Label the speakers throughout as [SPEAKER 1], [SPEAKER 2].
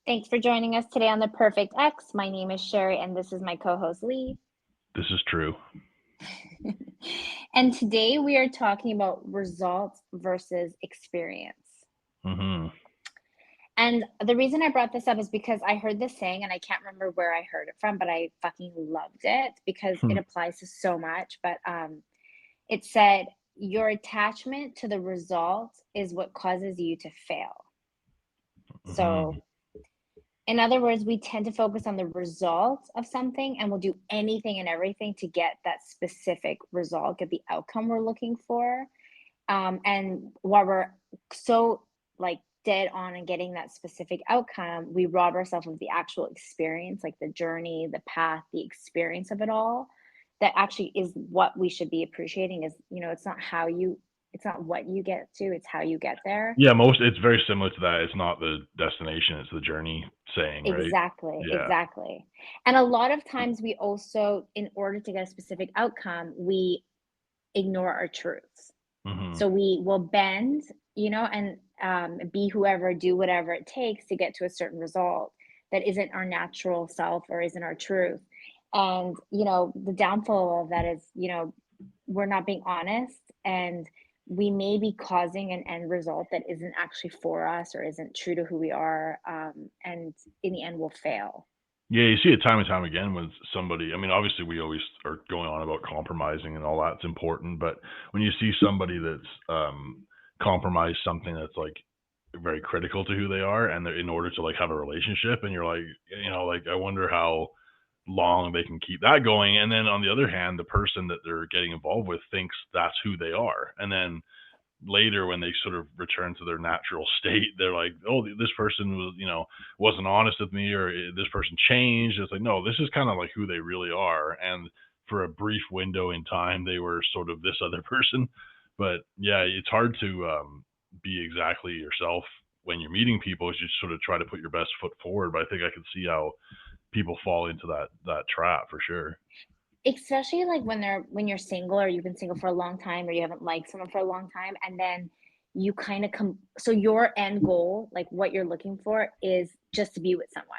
[SPEAKER 1] Thanks for joining us today on The Perfect X. My name is Sherry, and this is my co host, Lee.
[SPEAKER 2] This is true.
[SPEAKER 1] And today we are talking about results versus experience.
[SPEAKER 2] Mhm.
[SPEAKER 1] And the reason I brought this up is because I heard this saying, and I can't remember where I heard it from, but I fucking loved it because it
[SPEAKER 2] Hmm.
[SPEAKER 1] applies to so much. But it said, your attachment to the result is what causes you to fail. So
[SPEAKER 2] Mhm.
[SPEAKER 1] in other words, we tend to focus on the result of something and we'll do anything and everything to get that specific result, get the outcome we're looking for. And while we're so like dead on and getting that specific outcome, we rob ourselves of the actual experience, like the journey, the path, the experience of it all. That actually is what we should be appreciating is, it's not it's not what you get to, it's how you get there.
[SPEAKER 2] Yeah, it's very similar to that. It's not the destination, it's the journey saying, right?
[SPEAKER 1] Exactly,
[SPEAKER 2] Yeah.
[SPEAKER 1] exactly. And a lot of times we also, in order to get a specific outcome, we ignore our truths.
[SPEAKER 2] Mhm.
[SPEAKER 1] So we will bend, and be whoever, do whatever it takes to get to a certain result that isn't our natural self or isn't our truth. And, the downfall of that is, we're not being honest and we may be causing an end result that isn't actually for us or isn't true to who we are. And in the end, we'll fail.
[SPEAKER 2] Yeah, you see it time and time again when somebody, I mean, obviously we always are going on about compromising and all that's important, but when you see somebody that's compromised something that's like very critical to who they are and they're in order to like have a relationship and you're like, like I wonder how long they can keep that going. And then on the other hand, the person that they're getting involved with thinks that's who they are. And then later when they sort of return to their natural state, they're like, oh, this person was, wasn't honest with me, or this person changed. It's like, no, this is kind of like who they really are. And for a brief window in time, they were sort of this other person. But yeah, it's hard to be exactly yourself when you're meeting people. Is you sort of try to put your best foot forward. But I think I can see how people fall into that trap for sure.
[SPEAKER 1] Especially like when you're single or you've been single for a long time or you haven't liked someone for a long time, and then you kind of come, so your end goal, like what you're looking for, is just to be with someone.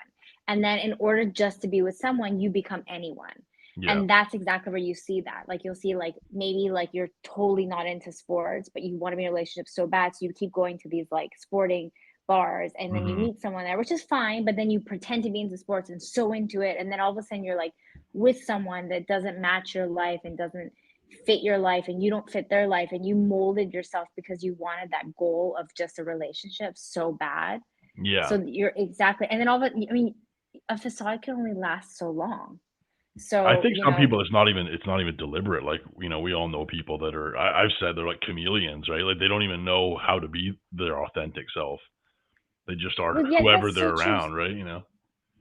[SPEAKER 1] And then in order just to be with someone, you become anyone.
[SPEAKER 2] Yeah.
[SPEAKER 1] And that's exactly where you see that. Like you'll see like maybe like you're totally not into sports, but you want to be in a relationship so bad. So you keep going to these like sporting bars and then you
[SPEAKER 2] Hmm.
[SPEAKER 1] meet someone there, which is fine, but then you pretend to be into sports and so into it. And then all of a sudden you're like with someone that doesn't match your life and doesn't fit your life and you don't fit their life and you molded yourself because you wanted that goal of just a relationship so bad.
[SPEAKER 2] Yeah.
[SPEAKER 1] So you're exactly, and then all of it, I mean, a facade can only last so long.
[SPEAKER 2] I
[SPEAKER 1] So,
[SPEAKER 2] think some people it's not even deliberate. Like, we all know people that are I've said they're like chameleons, right? Like they don't even know how to be their authentic self. They just are
[SPEAKER 1] well, yeah,
[SPEAKER 2] whoever
[SPEAKER 1] that's
[SPEAKER 2] they're
[SPEAKER 1] so true.
[SPEAKER 2] around, right?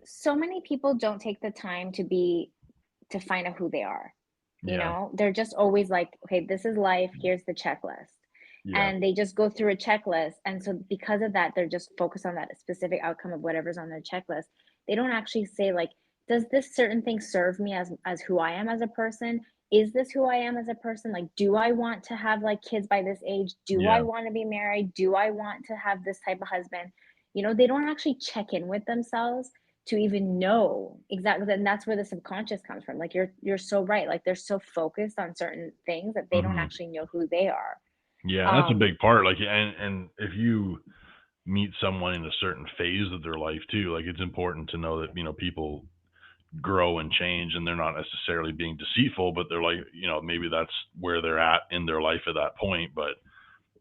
[SPEAKER 1] So many people don't take the time to find out who they are.
[SPEAKER 2] Yeah.
[SPEAKER 1] They're just always like, okay, this is life, here's the checklist.
[SPEAKER 2] Yeah.
[SPEAKER 1] And they just go through a checklist. And so because of that, they're just focused on that specific outcome of whatever's on their checklist. They don't actually say like, does this certain thing serve me as who I am as a person? Is this who I am as a person? Like, do I want to have like kids by this age? Do I
[SPEAKER 2] Yeah.
[SPEAKER 1] want to be married? Do I want to have this type of husband? They don't actually check in with themselves to even know exactly. And that's where the subconscious comes from. Like you're so right. Like they're so focused on certain things that they don't
[SPEAKER 2] Mhm.
[SPEAKER 1] actually know who they are.
[SPEAKER 2] Yeah, and that's a
[SPEAKER 1] um
[SPEAKER 2] big part. Like, and if you meet someone in a certain phase of their life too, like it's important to know that, people grow and change and they're not necessarily being deceitful, but they're like, maybe that's where they're at in their life at that point. But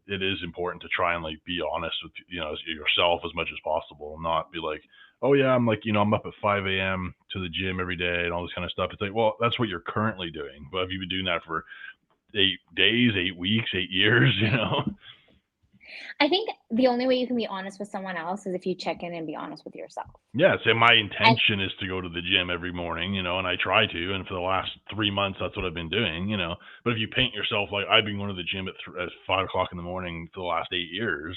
[SPEAKER 2] it is important to try and like be honest with yourself as much as possible and not be like, oh yeah, I'm like, I'm up at 5 a.m. to the gym every day and all this kind of stuff. It's like, well, that's what you're currently doing, but have you been doing that for 8 days, 8 weeks, 8 years?
[SPEAKER 1] I think the only way you can be honest with someone else is if you check in and be honest with yourself.
[SPEAKER 2] Yeah, say my
[SPEAKER 1] And
[SPEAKER 2] intention is to go to the gym every morning, and I try to, and for the last 3 months, that's what I've been doing. But if you paint yourself like I've been going to the gym at 5 o'clock in the morning for the last 8 years,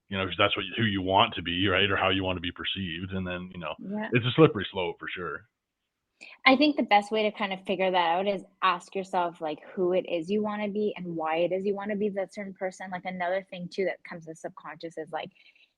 [SPEAKER 2] because that's who you want to be, right, or how you want to be perceived, and then
[SPEAKER 1] yeah,
[SPEAKER 2] it's a slippery slope for sure.
[SPEAKER 1] I think the best way to kind of figure that out is ask yourself like who it is you want to be and why it is you want to be that certain person. Like another thing too that comes to subconscious is like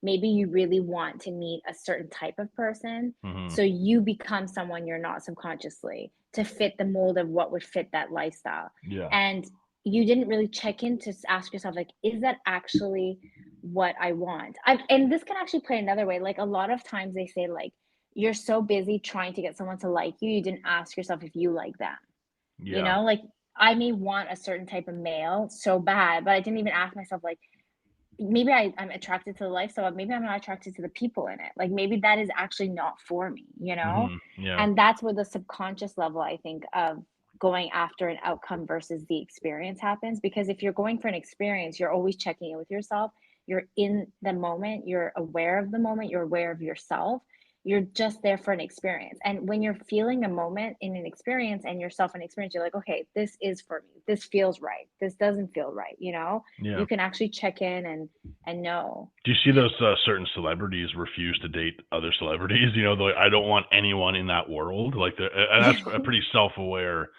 [SPEAKER 1] maybe you really want to meet a certain type of person,
[SPEAKER 2] Mhm.
[SPEAKER 1] so you become someone you're not subconsciously to fit the mold of what would fit that lifestyle.
[SPEAKER 2] Yeah.
[SPEAKER 1] And you didn't really check in to ask yourself, like, is that actually what I want? And this can actually play another way. Like, a lot of times they say, like, you're so busy trying to get someone to like you didn't ask yourself if you like them. You
[SPEAKER 2] Yeah.
[SPEAKER 1] know, like, I may want a certain type of male so bad, but I didn't even ask myself, like, maybe I'm attracted to the lifestyle, maybe I'm not attracted to the people in it. Like, maybe that is actually not for me, you know?
[SPEAKER 2] Mhm. Yeah.
[SPEAKER 1] And that's where the subconscious level, I think, of going after an outcome versus the experience happens. Because if you're going for an experience, you're always checking in with yourself. You're in the moment, you're aware of the moment, you're aware of yourself. You're just there for an experience. And when you're feeling a moment in an experience and yourself in experience, you're like, okay, this is for me. This feels right. This doesn't feel right, you know?
[SPEAKER 2] Yeah.
[SPEAKER 1] You can actually check in and know.
[SPEAKER 2] Do you see those, certain celebrities refuse to date other celebrities? You know, they're like, "I don't want anyone in that world." Like, and that's a pretty self-aware,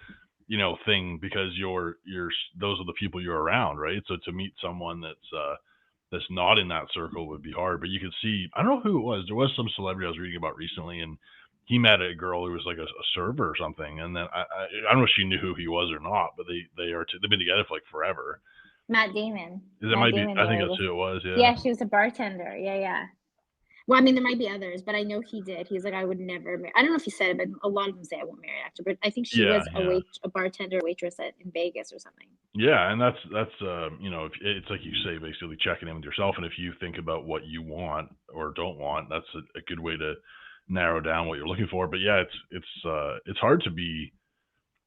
[SPEAKER 2] thing because those are the people you're around, right? So to meet someone that's not in that circle would be hard. But you could see, I don't know who it was. There was some celebrity I was reading about recently, and he met a girl who was like a server or something. And then I don't know if she knew who he was or not, but they've been together for like forever.
[SPEAKER 1] Matt Damon.
[SPEAKER 2] That
[SPEAKER 1] Matt
[SPEAKER 2] might be,
[SPEAKER 1] Damon
[SPEAKER 2] I think
[SPEAKER 1] married
[SPEAKER 2] that's
[SPEAKER 1] this.
[SPEAKER 2] who it was. Yeah,
[SPEAKER 1] Yeah, she was a bartender. Yeah, yeah. Well, I mean, there might be others, but I know he did. He's like, I would never I don't know if he said it, but a lot of them say I won't marry an actor. But I think she
[SPEAKER 2] yeah,
[SPEAKER 1] was
[SPEAKER 2] yeah.
[SPEAKER 1] a bartender, waitress in Vegas or something.
[SPEAKER 2] Yeah, and if it's like you say, basically checking in with yourself, and if you think about what you want or don't want, that's a good way to narrow down what you're looking for. But yeah, it's hard to be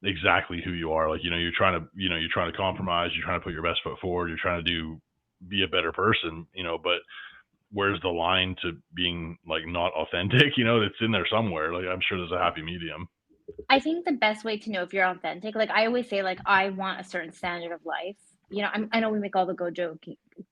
[SPEAKER 2] exactly who you are. Like, you're trying to compromise, you're trying to put your best foot forward, you're trying to be a better person, but where's the line to being like not authentic? It's in there somewhere. Like, I'm sure there's a happy medium.
[SPEAKER 1] I think the best way to know if you're authentic, like I always say, like I want a certain standard of life. You know, I know we make all the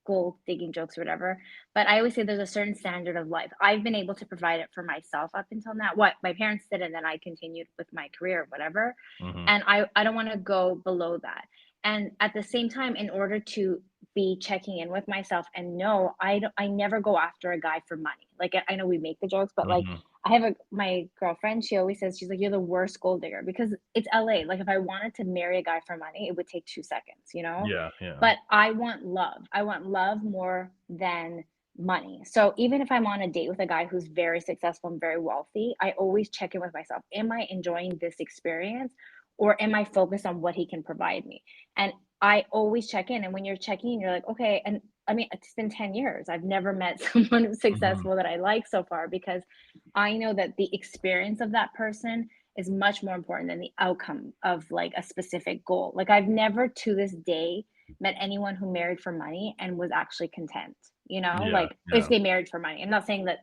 [SPEAKER 1] gold digging jokes or whatever, but I always say there's a certain standard of life. I've been able to provide it for myself up until now. What my parents did, and then I continued with my career, whatever.
[SPEAKER 2] Hmm.
[SPEAKER 1] And I don't want to go below that. And at the same time, in order to be checking in with myself and know I never go after a guy for money. Like I know we make the jokes, but like
[SPEAKER 2] Hmm.
[SPEAKER 1] I have my girlfriend, she always says, she's like, you're the worst gold digger because it's LA. Like, if I wanted to marry a guy for money, it would take 2 seconds, you know?
[SPEAKER 2] Yeah, yeah,
[SPEAKER 1] But I want love. I want love more than money. So even if I'm on a date with a guy who's very successful and very wealthy, I always check in with myself. Am I enjoying this experience or am I focused on what he can provide me? And I always check in. And when you're checking in, you're like, okay. And I mean, it's been 10 years. I've never met someone who's
[SPEAKER 2] hmm,
[SPEAKER 1] successful that I like so far because I know that the experience of that person is much more important than the outcome of like a specific goal. Like I've never to this day met anyone who married for money and was actually content, you know?
[SPEAKER 2] yeah,
[SPEAKER 1] Like if
[SPEAKER 2] yeah,
[SPEAKER 1] they married for money. I'm not saying that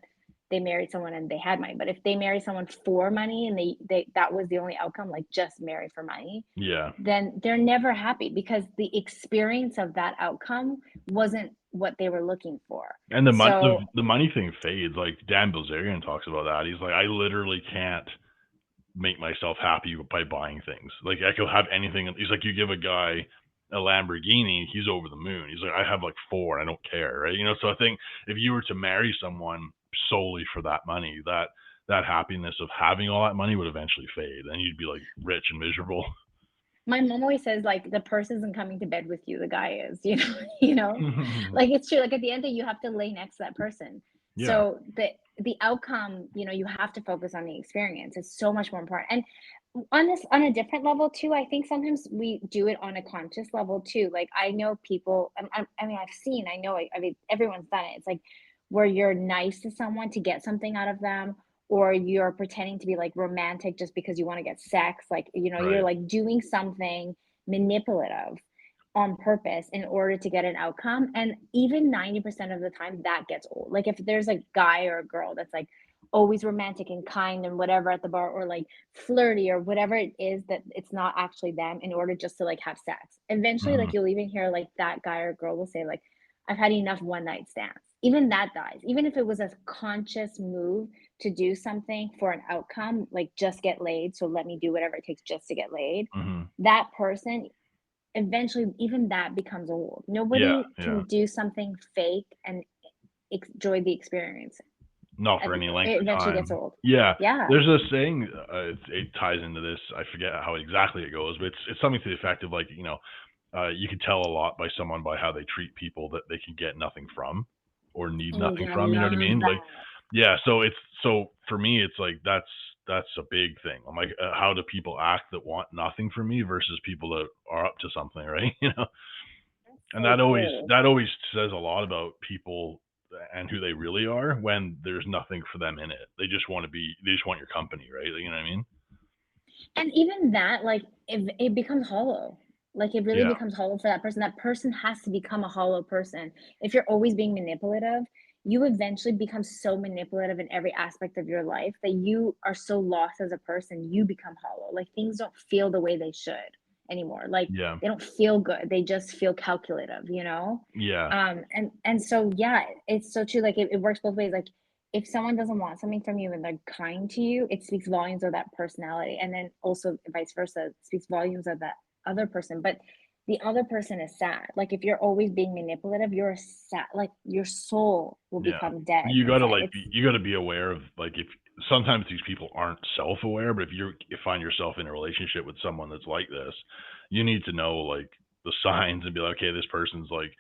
[SPEAKER 1] they married someone and they had money, but if they married someone for money and they that was the only outcome, like just marry for money,
[SPEAKER 2] yeah.
[SPEAKER 1] then they're never happy because the experience of that outcome wasn't what they were looking for.
[SPEAKER 2] And the mon
[SPEAKER 1] So
[SPEAKER 2] the money thing fades. Like Dan Bilzerian talks about that. He's like, I literally can't make myself happy by buying things. Like, I could have anything. He's like, you give a guy a Lamborghini, he's over the moon. He's like, I have like four, and I don't care, right? So I think if you were to marry someone solely for that money, that happiness of having all that money would eventually fade, and you'd be like rich and miserable.
[SPEAKER 1] my mom always says, like, "The person isn't coming to bed with you, the guy is," you know you know? Like, it's true, like, at the end of you have to lay next to that person.
[SPEAKER 2] Yeah.
[SPEAKER 1] So, the outcome, you have to focus on the experience, it's so much more important, and on a different level too, I think sometimes we do it on a conscious level too, like, I know people I mean, I know, I mean, everyone's done it, it's like, where you're nice to someone to get something out of them, or you're pretending to be like romantic just because you want to get sex like you're
[SPEAKER 2] Right.
[SPEAKER 1] like doing something manipulative on purpose in order to get an outcome, and even 90% of the time that gets old. Like if there's a guy or a girl that's like always romantic and kind and whatever at the bar, or like flirty or whatever it is, that it's not actually them in order just to like have sex, eventually
[SPEAKER 2] Hmm.
[SPEAKER 1] like you'll even hear like that guy or girl will say like, I've had enough one night stands. Even that dies. Even if it was a conscious move to do something for an outcome, like just get laid, so let me do whatever it takes just to get laid,
[SPEAKER 2] Hmm.
[SPEAKER 1] that person eventually, even that becomes old.
[SPEAKER 2] Yeah,
[SPEAKER 1] Nobody
[SPEAKER 2] yeah.
[SPEAKER 1] can do something fake and enjoy the experience.
[SPEAKER 2] Not for any length
[SPEAKER 1] It
[SPEAKER 2] of
[SPEAKER 1] eventually gets
[SPEAKER 2] time.
[SPEAKER 1] old.
[SPEAKER 2] Yeah,
[SPEAKER 1] Yeah.
[SPEAKER 2] there's a saying, it ties into this, I forget how exactly it goes, but it's something to the effect of, like, you can tell a lot by someone by how they treat people that they can get nothing from or need
[SPEAKER 1] Oh
[SPEAKER 2] nothing
[SPEAKER 1] yeah, I
[SPEAKER 2] from, you know what I
[SPEAKER 1] love
[SPEAKER 2] mean? Like,
[SPEAKER 1] that.
[SPEAKER 2] yeah, so for me, it's like that's a big thing. I'm like, how do people act that want nothing from me versus people that are up to something, right?
[SPEAKER 1] That's
[SPEAKER 2] And
[SPEAKER 1] so cool.
[SPEAKER 2] that always says a lot about people and who they really are when there's nothing for them in it. They just want your company, right? You know what I mean?
[SPEAKER 1] And even that, like, it becomes hollow. Like, it really
[SPEAKER 2] Yeah.
[SPEAKER 1] becomes hollow for that person. That person has to become a hollow person. If you're always being manipulative, you eventually become so manipulative in every aspect of your life that you are so lost as a person, you become hollow. Like, things don't feel the way they should anymore. Like,
[SPEAKER 2] Yeah.
[SPEAKER 1] they don't feel good. They just feel calculative, you know?
[SPEAKER 2] Yeah.
[SPEAKER 1] And so yeah, it's so true. Like, it works both ways. Like, if someone doesn't want something from you and they're kind to you, it speaks volumes of that personality. And then also vice versa, it speaks volumes of that other person. But the other person is sad. Like, if you're always being manipulative, you're sad. Like, your soul will
[SPEAKER 2] Yeah.
[SPEAKER 1] become dead
[SPEAKER 2] You gotta
[SPEAKER 1] inside.
[SPEAKER 2] like
[SPEAKER 1] It's
[SPEAKER 2] you gotta be aware of, like, if sometimes these people aren't self-aware, but if you find yourself in a relationship with someone that's like this, you need to know, like, the signs and be like, okay, this person's like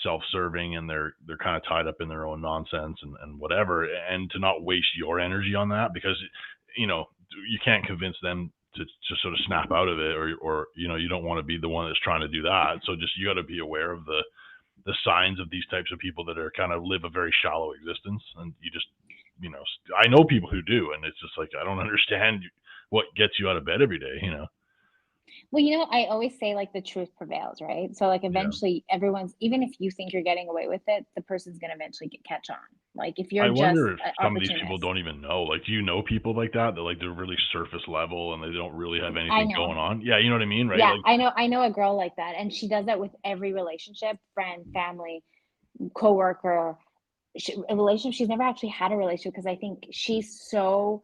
[SPEAKER 2] self-serving and they're kind of tied up in their own nonsense and whatever, and to not waste your energy on that because you know you can't convince them to sort of snap out of it, or you don't want to be the one that's trying to do that. So just you got to be aware of the signs of these types of people that are kind of live a very shallow existence, and you just I know people who do, and it's just like I don't understand what gets you out of bed every day.
[SPEAKER 1] Well, I always say, like, the truth prevails, right? So, like,
[SPEAKER 2] Yeah,
[SPEAKER 1] eventually everyone's, even if you think you're getting away with it, the person's gonna eventually catch on. Like, if you're
[SPEAKER 2] I
[SPEAKER 1] just
[SPEAKER 2] wonder if
[SPEAKER 1] an
[SPEAKER 2] some of these people
[SPEAKER 1] opportunist.
[SPEAKER 2] don't even know. Like, do you know people like that like they're really surface level and they don't really have
[SPEAKER 1] I
[SPEAKER 2] anything
[SPEAKER 1] know.
[SPEAKER 2] going on? Yeah, you know what I mean, right?
[SPEAKER 1] Yeah,
[SPEAKER 2] Like,
[SPEAKER 1] I know a girl like that, and she does that with every relationship, friend, family, coworker, a relationship. She's never actually had a relationship because I think she's so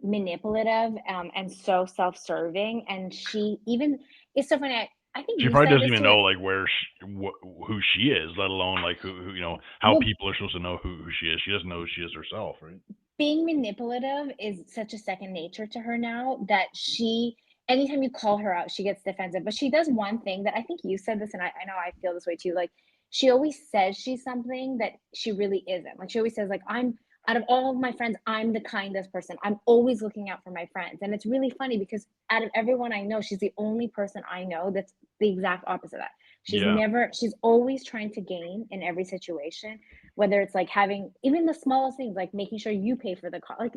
[SPEAKER 1] manipulative, and so self-serving, and she even it's so funny, I think
[SPEAKER 2] she
[SPEAKER 1] you
[SPEAKER 2] probably
[SPEAKER 1] said
[SPEAKER 2] doesn't
[SPEAKER 1] this
[SPEAKER 2] even
[SPEAKER 1] too,
[SPEAKER 2] know
[SPEAKER 1] like,
[SPEAKER 2] like who she is, let alone like who how
[SPEAKER 1] well,
[SPEAKER 2] people are supposed to know who she is. She doesn't know who she is herself, right?
[SPEAKER 1] being manipulative is such a second nature to her now that she anytime you call her out, she gets defensive. But she does one thing that I think you said this, and I know I feel this way too. Like, she always says she's something that she really isn't. Like, she always says, like, I'm out of all of my friends, I'm the kindest person. I'm always looking out for my friends. And it's really funny because out of everyone I know, she's the only person I know that's the exact opposite of that.
[SPEAKER 2] Yeah.
[SPEAKER 1] She's always trying to gain in every situation, whether it's like having even the smallest things, like making sure you pay for the like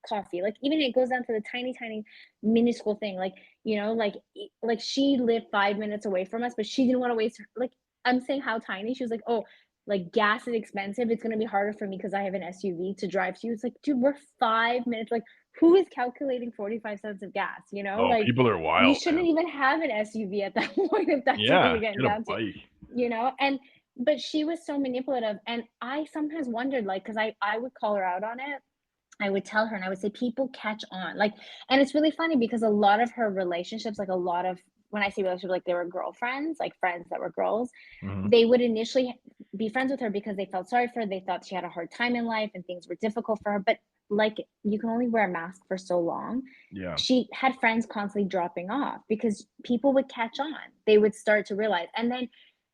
[SPEAKER 1] coffee, like even it goes down to the tiny minuscule thing, like, like she lived 5 minutes away from us, but she didn't want to waste her, like, I'm saying how tiny. She was like, oh, like, gas is expensive, it's going to be harder for me because I have an SUV to drive to you. It's like, dude, we're 5 minutes, like, who is calculating 45 cents of gas,
[SPEAKER 2] Oh,
[SPEAKER 1] like,
[SPEAKER 2] people are
[SPEAKER 1] you
[SPEAKER 2] wild,
[SPEAKER 1] shouldn't
[SPEAKER 2] man.
[SPEAKER 1] even have an SUV at that point if that's what
[SPEAKER 2] Yeah,
[SPEAKER 1] you're getting
[SPEAKER 2] get a
[SPEAKER 1] down to,
[SPEAKER 2] bike.
[SPEAKER 1] and but she was so manipulative, and I sometimes wondered, like, because I would call her out on it. I would tell her and I would say, people catch on. Like, and it's really funny because a lot of her relationships, like a lot of, when I say relationships, like, they were girlfriends, like friends that were girls,
[SPEAKER 2] Mhm.
[SPEAKER 1] they would initially be friends with her because they felt sorry for her. They thought she had a hard time in life and things were difficult for her. But, like, you can only wear a mask for so long.
[SPEAKER 2] Yeah.
[SPEAKER 1] She had friends constantly dropping off because people would catch on. They would start to realize. And then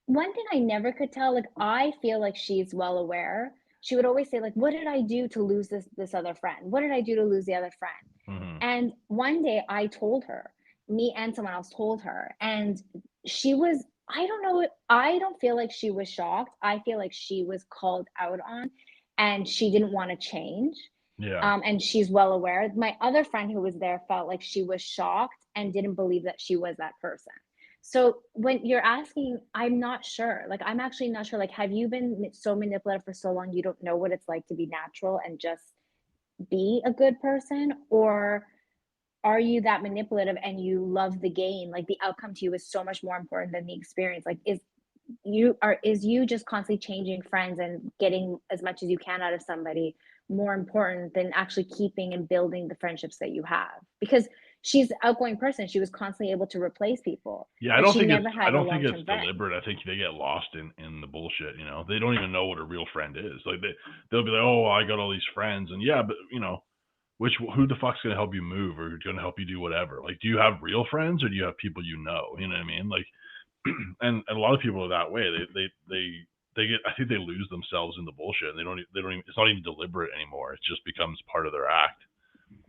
[SPEAKER 1] one thing I never could tell, like, I feel like she's well aware. She would always say, like, what did I do to lose this other friend? What did I do to lose the other friend?
[SPEAKER 2] Mhm.
[SPEAKER 1] And one day I told her, me and someone else told her, and she was, I don't know, I don't feel like she was shocked. I feel like she was called out on and she didn't want to change.
[SPEAKER 2] Yeah.
[SPEAKER 1] And she's well aware. My other friend who was there felt like she was shocked and didn't believe that she was that person. So when you're asking, I'm not sure. Like, I'm actually not sure. Like, have you been so manipulative for so long you don't know what it's like to be natural and just be a good person? Or are you that manipulative and you love the game? Like, the outcome to you is so much more important than the experience. Like, is you just constantly changing friends and getting as much as you can out of somebody more important than actually keeping and building the friendships that you have? Because she's an outgoing person. She was constantly able to replace people,
[SPEAKER 2] Yeah,
[SPEAKER 1] but she never
[SPEAKER 2] I
[SPEAKER 1] had a
[SPEAKER 2] don't think it's
[SPEAKER 1] long-term friend.
[SPEAKER 2] deliberate. I think they get lost in the bullshit, you know? They don't even know what a real friend is. Like, they'll be like, "Oh, I got all these friends." And yeah, but, you know, who the fuck's gonna help you move or gonna help you do whatever? Like, do you have real friends or do you have people you know? You know what I mean? Like, and a lot of people are that way. They get, I think they lose themselves in the bullshit and they don't even, it's not even deliberate anymore. It just becomes part of their act.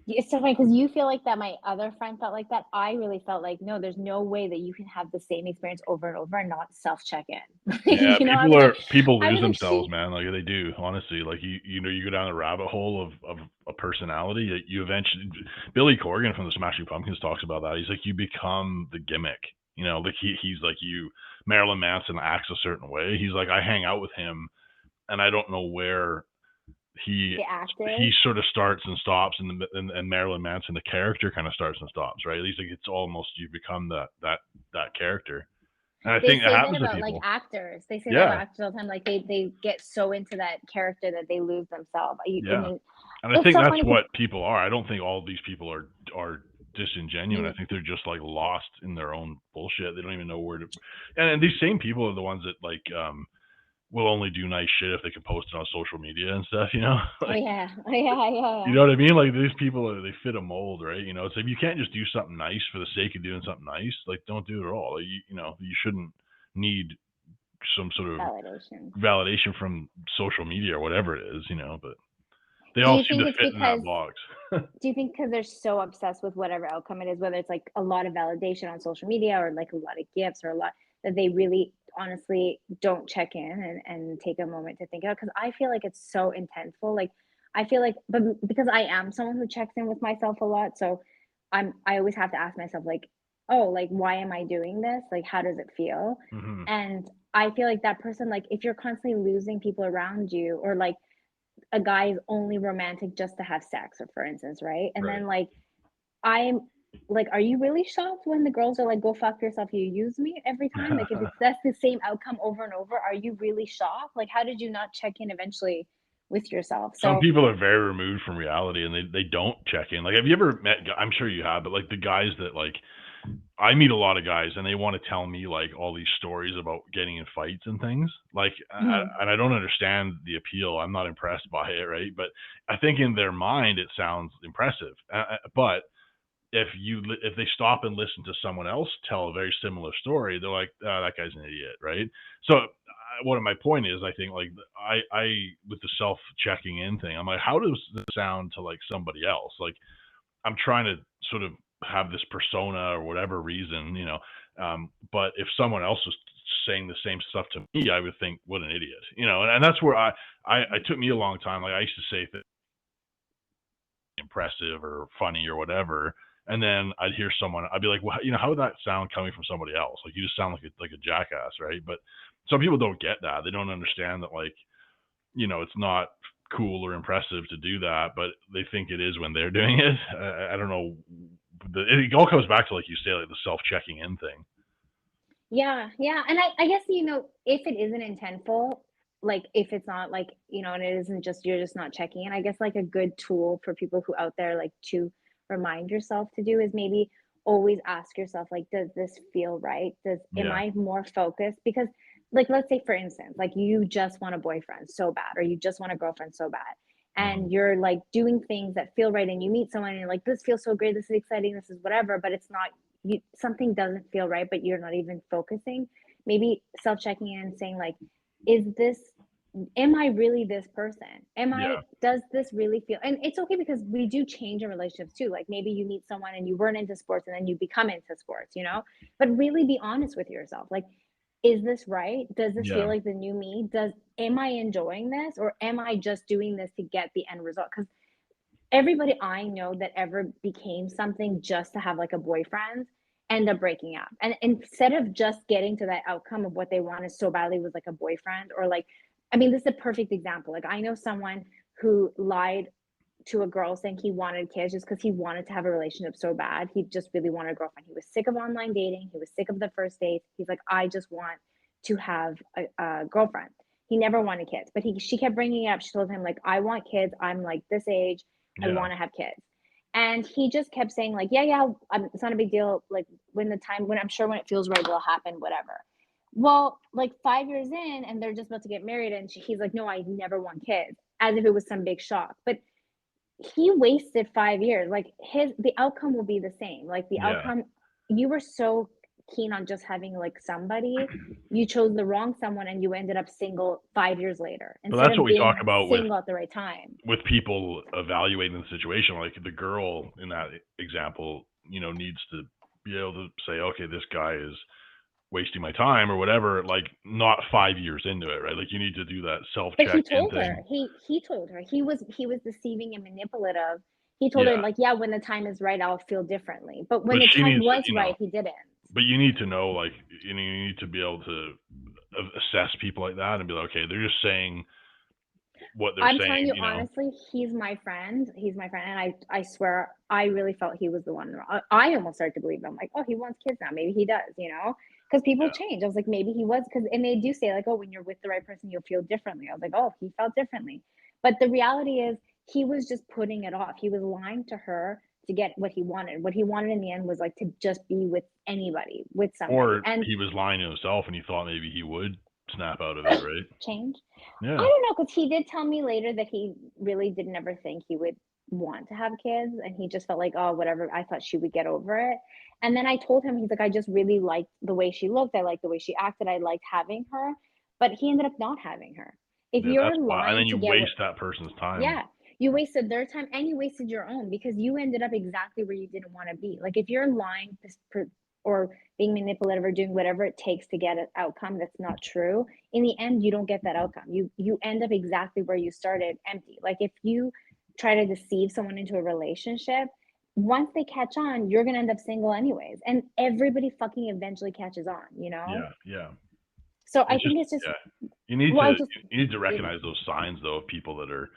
[SPEAKER 1] It's so funny because you feel like that my other friend felt like that. I really felt like, no, there's no way that you can have the same experience over and over and not self-check in.
[SPEAKER 2] Yeah,
[SPEAKER 1] You know, I was like
[SPEAKER 2] people
[SPEAKER 1] I
[SPEAKER 2] lose
[SPEAKER 1] was like,
[SPEAKER 2] themselves,
[SPEAKER 1] she
[SPEAKER 2] man. Like they do, honestly. Like you know, you go down the rabbit hole of a personality. You eventually, Billy Corgan from the Smashing Pumpkins talks about that. He's like, you become the gimmick. You know, like he's like you. Marilyn Manson acts a certain way. He's like, I hang out with him, and I don't know where he
[SPEAKER 1] the actor.
[SPEAKER 2] he sort of starts and stops, and Marilyn Manson, the character, kind of starts and stops, right? At least like it's almost you become that character, and I
[SPEAKER 1] They
[SPEAKER 2] think that
[SPEAKER 1] say that
[SPEAKER 2] happens to
[SPEAKER 1] about, like,
[SPEAKER 2] people.
[SPEAKER 1] actors. They say that about
[SPEAKER 2] Yeah,
[SPEAKER 1] actors all the time, like, they get so into that character that they lose themselves. I
[SPEAKER 2] yeah.
[SPEAKER 1] mean,
[SPEAKER 2] And I
[SPEAKER 1] it's
[SPEAKER 2] think
[SPEAKER 1] so
[SPEAKER 2] that's
[SPEAKER 1] funny because
[SPEAKER 2] what people are. I don't think all of these people are disingenuine. I
[SPEAKER 1] you
[SPEAKER 2] think they're just like lost in their own bullshit. They don't even know where to. And these same people are the ones that like will only do nice shit if they can post it on social media and stuff. You know,
[SPEAKER 1] oh,
[SPEAKER 2] like
[SPEAKER 1] yeah. Oh, yeah,
[SPEAKER 2] you
[SPEAKER 1] yeah.
[SPEAKER 2] know what I mean. Like these people are they fit a mold, right? You know, it's like you can't just do something nice for the sake of doing something nice. Like don't do it at all. Like, you know, you shouldn't need some sort of
[SPEAKER 1] Validation.
[SPEAKER 2] validation from social media or whatever it is. You know, but they
[SPEAKER 1] Do
[SPEAKER 2] all
[SPEAKER 1] you
[SPEAKER 2] seem
[SPEAKER 1] think
[SPEAKER 2] to
[SPEAKER 1] it's
[SPEAKER 2] fit in that
[SPEAKER 1] because
[SPEAKER 2] box.
[SPEAKER 1] do you think because 'cause they're so obsessed with whatever outcome it is, whether it's, like, a lot of validation on social media or, like, a lot of gifts or a lot that they really honestly don't check in and take a moment to think about? Because I feel like it's so intentful, like, I feel like but because I am someone who checks in with myself a lot, so I always have to ask myself, like, "Oh, like, why am I doing this? Like, how does it feel?"
[SPEAKER 2] Hmm.
[SPEAKER 1] And I feel like that person, like, if you're constantly losing people around you or, like, a guy is only romantic just to have sex, or for instance, right? And
[SPEAKER 2] Right.
[SPEAKER 1] then like I'm like, are you really shocked when the girls are like, "Go fuck yourself, you use me" every time? Like, if it's that's the same outcome over and over, are you really shocked? Like, how did you not check in eventually with yourself?
[SPEAKER 2] Some
[SPEAKER 1] So,
[SPEAKER 2] people are very removed from reality and they don't check in. Like, have you ever met? I'm sure you have, but like the guys that like I meet a lot of guys and they want to tell me like all these stories about getting in fights and things. Like,
[SPEAKER 1] mhm,
[SPEAKER 2] and I don't understand the appeal. I'm not impressed by it, right? But I think in their mind it sounds impressive. But if they stop and listen to someone else tell a very similar story, they're like, oh, that guy's an idiot, right? So what my point is, I think like I with the self checking in thing, I'm like, how does this sound to like somebody else? Like I'm trying to sort of have this persona or whatever reason, you know. But if someone else was saying the same stuff to me, I would think, what an idiot, you know. And that's where it took me a long time. Like I used to say things impressive or funny or whatever. And then I'd hear someone, I'd be like, well, you know, how would that sound coming from somebody else? Like you just sound like a jackass, right? But some people don't get that. They don't understand that, like, you know, it's not cool or impressive to do that, but they think it is when they're doing it. I don't know. It all comes back to, like you say, like the self checking in thing.
[SPEAKER 1] yeah, yeah, and I guess, if it isn't intentful, like, if it's not, like, and it isn't just you're just not checking in, I guess, like, a good tool for people who out there, like, to remind yourself to do is maybe always ask yourself, like, "Does this feel right? Am
[SPEAKER 2] Yeah.
[SPEAKER 1] I more focused?" Because, like, let's say, for instance, like, you just want a boyfriend so bad, or you just want a girlfriend so bad,
[SPEAKER 2] Hmm.
[SPEAKER 1] and you're, like, doing things that feel right, and you meet someone, and you're like, "This feels so great, this is exciting, this is whatever," but it's not something doesn't feel right, but you're not even focusing. Maybe self-checking in and saying like, is this am I really this person?
[SPEAKER 2] Yeah.
[SPEAKER 1] Does this really feel, and it's okay because we do change in relationships too. Like maybe you meet someone and you weren't into sports and then you become into sports. But really be honest with yourself. Like, is this right? Does this feel
[SPEAKER 2] Yeah.
[SPEAKER 1] like the new me? Am I enjoying this, or am I just doing this to get the end result? Because everybody I know that ever became something just to have like a boyfriend end up breaking up. And instead of just getting to that outcome of what they wanted so badly was like a boyfriend, or like, I mean, this is a perfect example. Like, I know someone who lied to a girl saying he wanted kids just because he wanted to have a relationship so bad. He just really wanted a girlfriend. He was sick of online dating. He was sick of the first dates. He's like, I just want to have a girlfriend. He never wanted kids, but she kept bringing it up. She told him like, I want kids. I'm like this age. I
[SPEAKER 2] Yeah.
[SPEAKER 1] want to have kids. And he just kept saying like, yeah, it's not a big deal. Like when I'm sure when it feels right, it'll happen, whatever. Well, like 5 years in, and they're just about to get married, and he's like, no, I never want kids, as if it was some big shock. But he wasted 5 years. Like the outcome will be the same. Like the
[SPEAKER 2] Yeah.
[SPEAKER 1] outcome, you were so keen on just having like somebody, you chose the wrong someone, and you ended up single 5 years later
[SPEAKER 2] But
[SPEAKER 1] instead
[SPEAKER 2] that's what
[SPEAKER 1] of
[SPEAKER 2] we talk
[SPEAKER 1] being
[SPEAKER 2] about
[SPEAKER 1] single at the right time.
[SPEAKER 2] with people evaluating the situation. Like the girl in that example, needs to be able to say, okay, this guy is wasting my time or whatever, like not 5 years into it, right? Like you need to do that self
[SPEAKER 1] But he
[SPEAKER 2] check in
[SPEAKER 1] told her.
[SPEAKER 2] thing.
[SPEAKER 1] He told her. He was deceiving and manipulative. He told her
[SPEAKER 2] Yeah.
[SPEAKER 1] like, "Yeah, when the time is right, I'll feel differently." But when
[SPEAKER 2] But
[SPEAKER 1] the
[SPEAKER 2] she
[SPEAKER 1] time
[SPEAKER 2] needs to,
[SPEAKER 1] was right, he didn't.
[SPEAKER 2] but you need to know, like, you need to be able to assess people like that and be like, okay, they're just saying what they're
[SPEAKER 1] I'm telling
[SPEAKER 2] saying,
[SPEAKER 1] you honestly, he's my friend. He's my friend, and I swear I really felt he was the one. I almost started to believe him. Like, oh, he wants kids now. Maybe he does. Because people
[SPEAKER 2] Yeah.
[SPEAKER 1] change. I was like, maybe he was. Because and they do say like, oh, when you're with the right person, you'll feel differently. I was like, oh, he felt differently. But the reality is, he was just putting it off. He was lying to her to get what he wanted. What he wanted in the end was like to just be with anybody, with somebody,
[SPEAKER 2] Or
[SPEAKER 1] and
[SPEAKER 2] he was lying to himself and he thought maybe he would snap out of it, right?
[SPEAKER 1] change. I
[SPEAKER 2] Yeah.
[SPEAKER 1] don't know, because he did tell me later that he really did never think he would want to have kids, and he just felt like, "Oh, whatever, I thought she would get over it." And then I told him, he's like, "I just really liked the way she looked, I liked the way she acted, I liked having her," but he ended up not having her. If
[SPEAKER 2] Yeah,
[SPEAKER 1] you're
[SPEAKER 2] that's why. And
[SPEAKER 1] lying
[SPEAKER 2] then
[SPEAKER 1] to
[SPEAKER 2] you
[SPEAKER 1] get what
[SPEAKER 2] waste that person's time.
[SPEAKER 1] yeah, you wasted their time and you wasted your own because you ended up exactly where you didn't wanna be. Like, if you're lying or being manipulative or doing whatever it takes to get an outcome that's not true, in the end, you don't get that outcome. You end up exactly where you started, empty. Like, if you try to deceive someone into a relationship, once they catch on, you're gonna end up single anyways, and everybody fucking eventually catches on, you know?
[SPEAKER 2] Yeah, yeah.
[SPEAKER 1] So I
[SPEAKER 2] It's just,
[SPEAKER 1] think it's just
[SPEAKER 2] yeah. You need
[SPEAKER 1] well,
[SPEAKER 2] to
[SPEAKER 1] I just
[SPEAKER 2] you need to
[SPEAKER 1] did
[SPEAKER 2] recognize those signs though of people that are,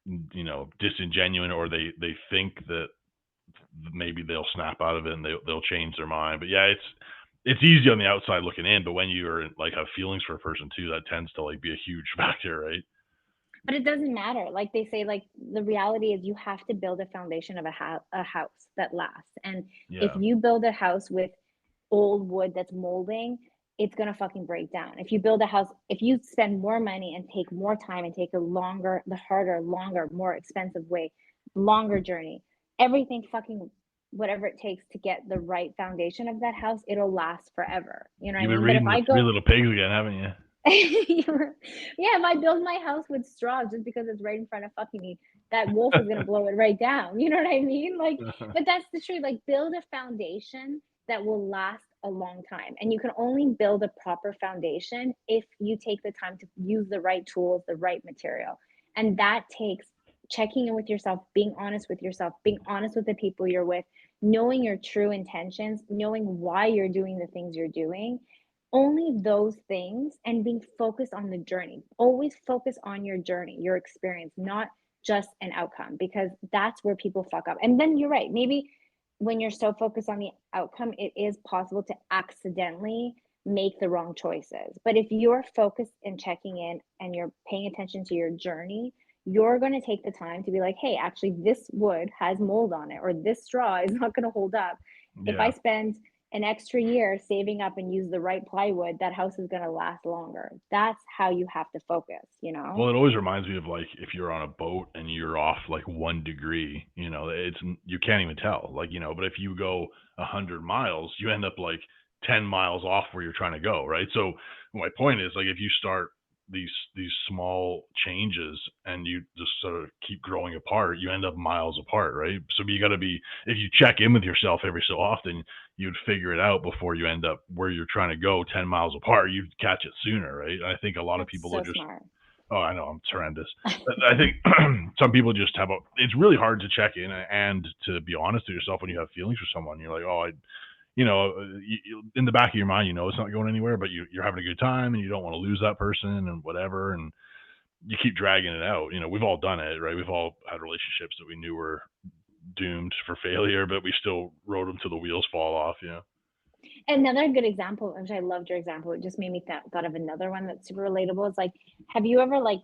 [SPEAKER 2] disingenuine, or they think that maybe they'll snap out of it and they'll change their mind. But yeah, it's easy on the outside looking in, but when you're like have feelings for a person too, that tends to like be a huge factor, right?
[SPEAKER 1] but it doesn't matter. Like they say, like the reality is you have to build a foundation of a house that lasts. And if
[SPEAKER 2] Yeah.
[SPEAKER 1] you build a house with old wood that's molding, it's gonna fucking break down. If you build a house, if you spend more money and take more time and take the harder, longer, more expensive way, longer journey, everything fucking whatever it takes to get the right foundation of that house, it'll last forever. You know what I
[SPEAKER 2] You've been
[SPEAKER 1] mean? But if
[SPEAKER 2] reading the
[SPEAKER 1] I
[SPEAKER 2] Three
[SPEAKER 1] go
[SPEAKER 2] Little Pigs again, haven't you?
[SPEAKER 1] yeah, if I build my house with straw just because it's right in front of fucking me, that wolf is gonna blow it right down. You know what I mean? Like, but that's the truth. Like, build a foundation that will last a long time. And you can only build a proper foundation if you take the time to use the right tools, the right material. And that takes checking in with yourself, being honest with yourself, being honest with the people you're with, knowing your true intentions, knowing why you're doing the things you're doing, only those things, and being focused on the journey. Always focus on your journey, your experience, not just an outcome, because that's where people fuck up. And then you're right. Maybe when you're so focused on the outcome, it is possible to accidentally make the wrong choices. But if you're focused and checking in and you're paying attention to your journey, you're going to take the time to be like, hey, actually, this wood has mold on it, or this straw is not going to hold up. If I
[SPEAKER 2] Yeah.
[SPEAKER 1] spend an extra year saving up and use the right plywood, that house is going to last longer. That's how you have to focus, you know?
[SPEAKER 2] Well, it always reminds me of like if you're on a boat and you're off like 1 degree, you can't even tell. Like, but if you go 100 miles, you end up like 10 miles off where you're trying to go, right? So my point is like if you start these small changes and you just sort of keep growing apart, you end up miles apart, right? So you got to be, if you check in with yourself every so often, you'd figure it out before you end up where you're trying to go 10 miles apart. You'd catch it sooner, right? I think a lot of
[SPEAKER 1] That's
[SPEAKER 2] people are
[SPEAKER 1] so
[SPEAKER 2] just,
[SPEAKER 1] smart.
[SPEAKER 2] oh, I know, I'm horrendous. But I think some people just have it's really hard to check in and to be honest with yourself when you have feelings for someone. You're like, oh, in the back of your mind, it's not going anywhere, but you're having a good time and you don't want to lose that person and whatever. And you keep dragging it out. We've all done it, right? We've all had relationships that we knew were doomed for failure, but we still rode them till the wheels fall off,
[SPEAKER 1] Another good example, which I loved your example, it just made me thought of another one that's super relatable. Is like, have you ever like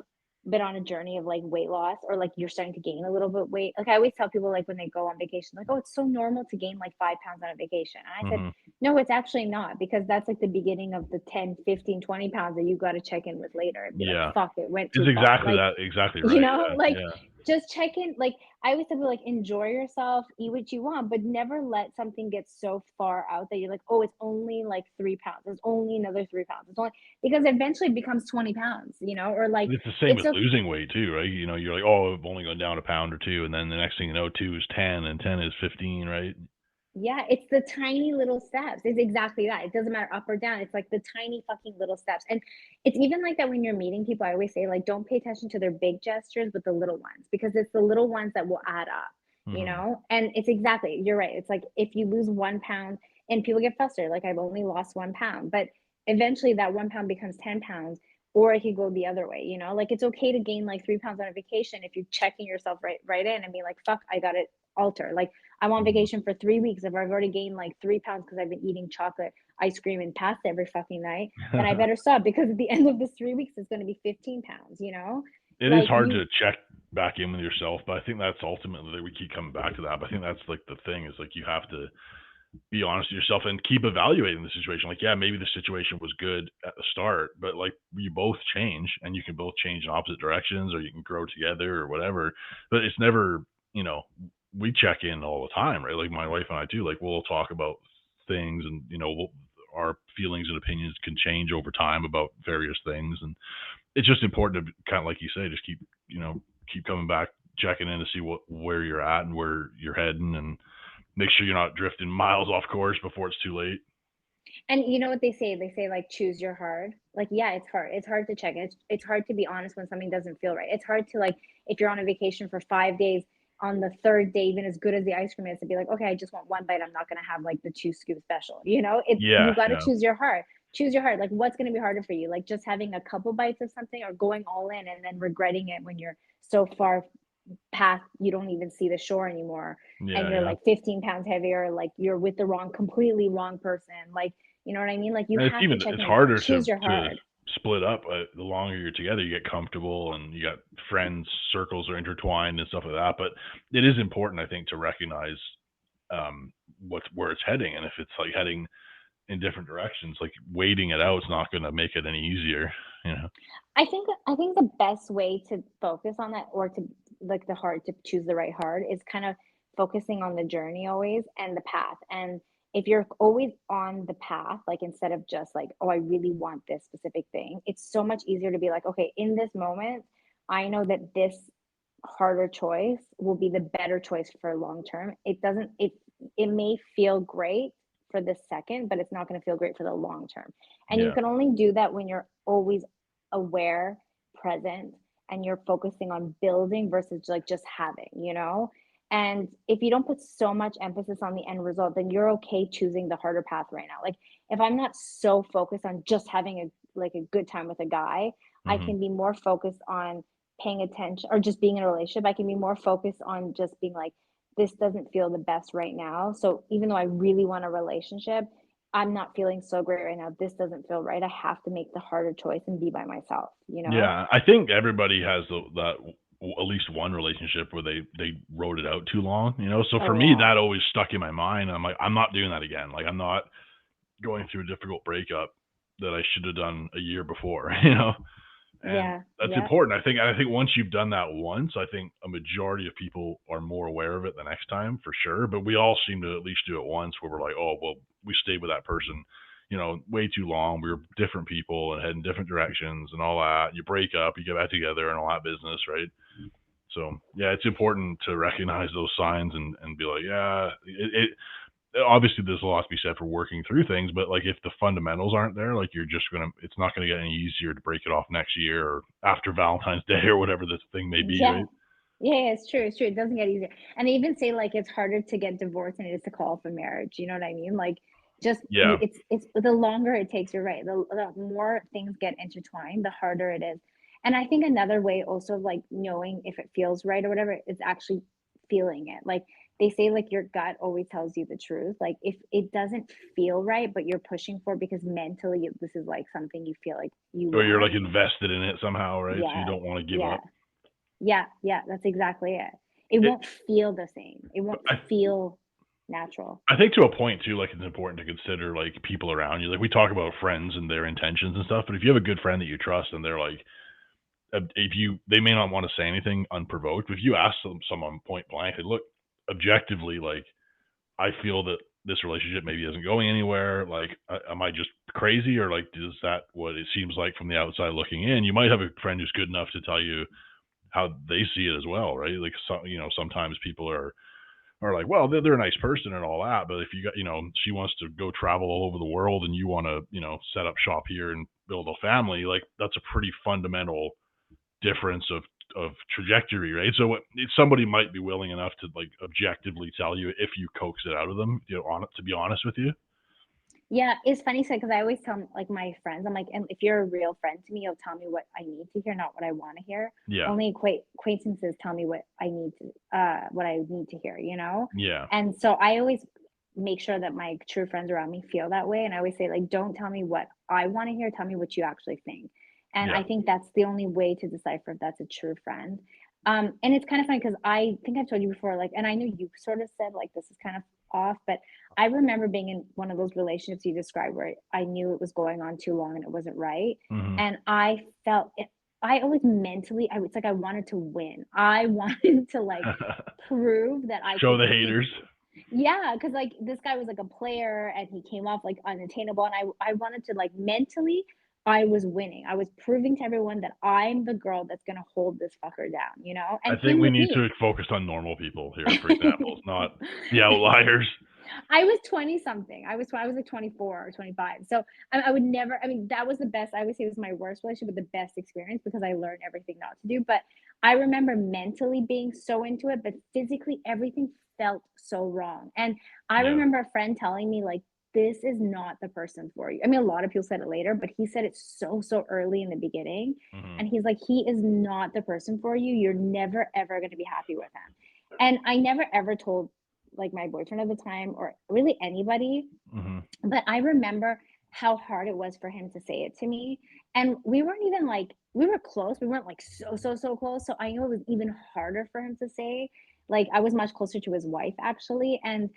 [SPEAKER 1] been on a journey of like weight loss, or like you're starting to gain a little bit weight. Like I always tell people, like when they go on vacation, like, oh, it's so normal to gain like 5 pounds on a vacation. And I said,
[SPEAKER 2] Mhm.
[SPEAKER 1] no, it's actually not, because that's like the beginning of the 10, 15, 20 pounds that you got to check in with later and be like,
[SPEAKER 2] Yeah.
[SPEAKER 1] fuck, it went
[SPEAKER 2] It's
[SPEAKER 1] too far.
[SPEAKER 2] exactly
[SPEAKER 1] Like,
[SPEAKER 2] that, exactly
[SPEAKER 1] you
[SPEAKER 2] right,
[SPEAKER 1] know, like
[SPEAKER 2] yeah,
[SPEAKER 1] just check in. Like I always tell people, like enjoy yourself, eat what you want, but never let something get so far out that you're like, oh, it's only like 3 pounds. It's only another 3 pounds. It's only, because eventually it becomes 20 pounds, you know, or like
[SPEAKER 2] yeah. It's the same
[SPEAKER 1] it's
[SPEAKER 2] with
[SPEAKER 1] a,
[SPEAKER 2] losing weight too, right? You know, you're like, "Oh, I've only gone down a pound or 2," and then the next thing you know, 2 is 10 and 10 is 15, right?
[SPEAKER 1] yeah, it's the tiny little steps. It's exactly that. It doesn't matter up or down. It's like the tiny fucking little steps. And it's even like that when you're meeting people. I always say, like, don't pay attention to their big gestures, but the little ones, because it's the little ones that will add up, you
[SPEAKER 2] Mhm.
[SPEAKER 1] know? And it's exactly, you're right. It's like if you lose 1 pound, and people get frustrated, like, I've only lost 1 pound, but eventually that 1 pound becomes 10 pounds, or it could go the other way, you know? Like, it's okay to gain like 3 pounds on a vacation if you're checking yourself right in and being like, fuck, I got to alter. Like, I'm on
[SPEAKER 2] Mhm.
[SPEAKER 1] vacation for 3 weeks. If I've already gained like 3 pounds because I've been eating chocolate, ice cream, and pasta every fucking night, then I better stop, because at the end of this 3 weeks, it's going to be 15 pounds, you know?
[SPEAKER 2] It is
[SPEAKER 1] Like,
[SPEAKER 2] hard
[SPEAKER 1] you,
[SPEAKER 2] to check back in with yourself, but I think that's ultimately we keep coming back to that, but I think that's, like, the thing is, like, you have to be honest with yourself and keep evaluating the situation. Like, yeah, maybe the situation was good at the start, but like you both change and you can both change in opposite directions or you can grow together or whatever. But it's never, you know, we check in all the time, right? Like my wife and I do, like we'll talk about things and, our feelings and opinions can change over time about various things. And it's just important to kind of, like you say, just keep coming back, checking in to see where you're at and where you're heading and make sure you're not drifting miles off course before it's too late.
[SPEAKER 1] and you know what they say? They say like choose your hard. Like, yeah, it's hard. It's hard to check. It's hard to be honest when something doesn't feel right. It's hard to, like, if you're on a vacation for 5 days, on the third day, even as good as the ice cream is, to be like, okay, I just want one bite. I'm not gonna have like the two scoop special. You know, it's, you
[SPEAKER 2] Yeah,
[SPEAKER 1] got to
[SPEAKER 2] yeah.
[SPEAKER 1] choose your heart. Choose your heart. Like, what's gonna be harder for you? Like just having a couple bites of something, or going all in and then regretting it when you're so far past, you don't even see the shore anymore, and
[SPEAKER 2] Yeah,
[SPEAKER 1] you're
[SPEAKER 2] yeah.
[SPEAKER 1] like 15 pounds heavier, like you're with the completely wrong person, like, you know what I mean? Like, you
[SPEAKER 2] And
[SPEAKER 1] have to check
[SPEAKER 2] it's
[SPEAKER 1] in,
[SPEAKER 2] harder
[SPEAKER 1] choose your
[SPEAKER 2] to
[SPEAKER 1] hard.
[SPEAKER 2] split up, the longer you're together, you get comfortable and you got friends, circles are intertwined and stuff like that, but it is important, I think, to recognize, where it's heading, and if it's, like, heading in different directions, like, waiting it out is not gonna make it any easier, you know?
[SPEAKER 1] I think the best way to focus on that, or to, like, the hard, to choose the right hard, is kind of focusing on the journey always, and the path. And if you're always on the path, like, instead of just like, oh, I really want this specific thing, it's so much easier to be like, okay, in this moment, I know that this harder choice will be the better choice for long term. It may feel great for the second, but it's not going to feel great for the long term. And you
[SPEAKER 2] Yeah.
[SPEAKER 1] can only do that when you're always aware, present, and you're focusing on building versus like just having, you know? And if you don't put so much emphasis on the end result, then you're okay choosing the harder path right now. Like, if I'm not so focused on just having a good time with a guy, I
[SPEAKER 2] Mhm.
[SPEAKER 1] can be more focused on paying attention, or just being in a relationship. I can be more focused on just being like, this doesn't feel the best right now. So even though I really want a relationship, I'm not feeling so great right now. This doesn't feel right. I have to make the harder choice and be by myself, you know?
[SPEAKER 2] Yeah, I think everybody has at least one relationship where they wrote it out too long, you know? So
[SPEAKER 1] Oh
[SPEAKER 2] for me,
[SPEAKER 1] yeah.
[SPEAKER 2] that always stuck in my mind. I'm like, "I'm not doing that again." Like, I'm not going through a difficult breakup that I should have done a year before, you know? And
[SPEAKER 1] Yeah.
[SPEAKER 2] that's
[SPEAKER 1] Yeah.
[SPEAKER 2] important. I think once you've done that once, I think a majority of people are more aware of it the next time for sure. But we all seem to at least do it once where we're like, oh, well, we stayed with that person, way too long. We were different people and heading different directions and all that. You break up, you get back together and all that business, right? So yeah, it's important to recognize those signs and be like, yeah, obviously there's a lot to be said for working through things, but like if the fundamentals aren't there, like it's not gonna get any easier to break it off next year or after Valentine's Day or whatever this thing may be,
[SPEAKER 1] Yeah.
[SPEAKER 2] right?
[SPEAKER 1] Yeah, yeah, it's true, it's true. It doesn't get easier. And they even say like it's harder to get divorced than it is to call for marriage. You know what I mean? Like, just
[SPEAKER 2] Yeah,
[SPEAKER 1] it's the longer it takes, you're right. The more things get intertwined, the harder it is. And I think another way also, like, knowing if it feels right or whatever, is actually feeling it. Like, they say like your gut always tells you the truth. Like if it doesn't feel right, but you're pushing for it because mentally this is like something you feel like you
[SPEAKER 2] Or you're,
[SPEAKER 1] want.
[SPEAKER 2] like, invested in it somehow, right? So you
[SPEAKER 1] Yeah,
[SPEAKER 2] don't wanna give
[SPEAKER 1] yeah,
[SPEAKER 2] up.
[SPEAKER 1] yeah, yeah. That's exactly it. It
[SPEAKER 2] It
[SPEAKER 1] won't feel the same. It
[SPEAKER 2] but
[SPEAKER 1] won't feel natural.
[SPEAKER 2] I think to a point too, like, it's important to consider, like, people around you. Like, we talk about friends and their intentions and stuff, but if you have a good friend that you trust and they're like, if you they may not wanna say anything unprovoked, but if you ask someone point blank, "Hey, look, objectively, like, I feel that this relationship maybe isn't going anywhere. Like, am I just crazy, or like, is that what it seems like from the outside looking in?" You might have a friend who's good enough to tell you how they see it as well, right? Like, sometimes people are like, well, they're a nice person and all that, but if you got, she wants to go travel all over the world and you want to, set up shop here and build a family, like that's a pretty fundamental difference of trajectory, right? So somebody might be willing enough to like objectively tell you if you coax it out of them, to be honest with you.
[SPEAKER 1] Yeah, it's funny because I always tell, like, my friends, I'm like, "And if you're a real friend to me, you'll tell me what I need to hear, not what I wanna hear.
[SPEAKER 2] Yeah.
[SPEAKER 1] Only acquaintances tell me what I need to hear," you know?
[SPEAKER 2] Yeah.
[SPEAKER 1] And so I always make sure that my true friends around me feel that way, and I always say, like, "Don't tell me what I wanna hear, tell me what you actually think." And
[SPEAKER 2] Yeah.
[SPEAKER 1] I think that's the only way to decipher if that's a true friend. And it's kind of funny because I think I've told you before, like, and I know you sort of said, like, this is kind of off, but I remember being in one of those relationships you described where I knew it was going on too long and it wasn't right.
[SPEAKER 2] Hmm.
[SPEAKER 1] And I felt it, I always mentally, I was like, I wanted to win. I wanted to like prove that I
[SPEAKER 2] Show
[SPEAKER 1] could
[SPEAKER 2] the
[SPEAKER 1] keep,
[SPEAKER 2] haters.
[SPEAKER 1] yeah, because like this guy was like a player and he came off like unattainable. And I wanted to like mentally, I was winning. I was proving to everyone that I'm the girl that's gonna hold this fucker down, you know?
[SPEAKER 2] I
[SPEAKER 1] And
[SPEAKER 2] think
[SPEAKER 1] him
[SPEAKER 2] we
[SPEAKER 1] with
[SPEAKER 2] need
[SPEAKER 1] me.
[SPEAKER 2] to focus on normal people here, for example, not the outliers.
[SPEAKER 1] I was 20 something. I was like 24 or 25. So I would never, I mean, that was the best. I would say it was my worst relationship, but the best experience because I learned everything not to do. But I remember mentally being so into it, but physically everything felt so wrong. And I
[SPEAKER 2] Yeah.
[SPEAKER 1] remember a friend telling me, like, this is not the person for you. I mean, a lot of people said it later, but he said it so early in the beginning.
[SPEAKER 2] Hmm.
[SPEAKER 1] And he's like, he is not the person for you. You're never, ever going to be happy with him. And I never ever told like my boyfriend at the time or really anybody,
[SPEAKER 2] Hmm.
[SPEAKER 1] but I remember how hard it was for him to say it to me. And we weren't even like, we were close. We weren't like so close. So I know it was even harder for him to say. Like I was much closer to his wife actually. And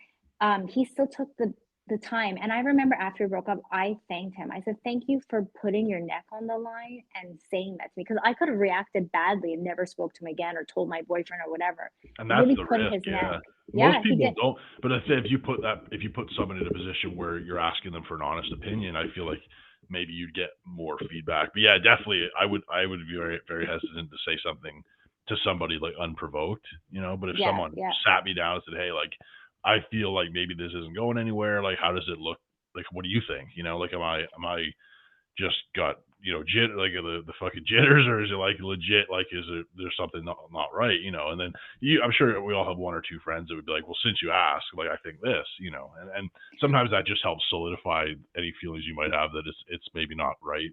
[SPEAKER 1] he still took the time. And I remember after we broke up, I thanked him. I said, thank you for putting your neck on the line and saying that to me. Because I could have reacted badly and never spoke to him again or told my boyfriend or whatever.
[SPEAKER 2] And
[SPEAKER 1] He
[SPEAKER 2] that's
[SPEAKER 1] really
[SPEAKER 2] the
[SPEAKER 1] put
[SPEAKER 2] risk,
[SPEAKER 1] his neck.
[SPEAKER 2] yeah. Most
[SPEAKER 1] Yeah, he
[SPEAKER 2] people
[SPEAKER 1] did.
[SPEAKER 2] don't, but I say if you put someone in a position where you're asking them for an honest opinion, I feel like maybe you'd get more feedback. But yeah, definitely, I would be very very hesitant to say something to somebody like unprovoked, But if
[SPEAKER 1] Yeah,
[SPEAKER 2] someone
[SPEAKER 1] yeah.
[SPEAKER 2] sat me down and said, "Hey, like, I feel like maybe this isn't going anywhere. Like, how does it look? Like, what do you think? Like, am I just got like the fucking jitters, or is it like legit, like is it there's something not right, and then I'm sure we all have one or two friends that would be like, well, since you asked, like, I think this, and sometimes that just helps solidify any feelings you might have that it's maybe not right.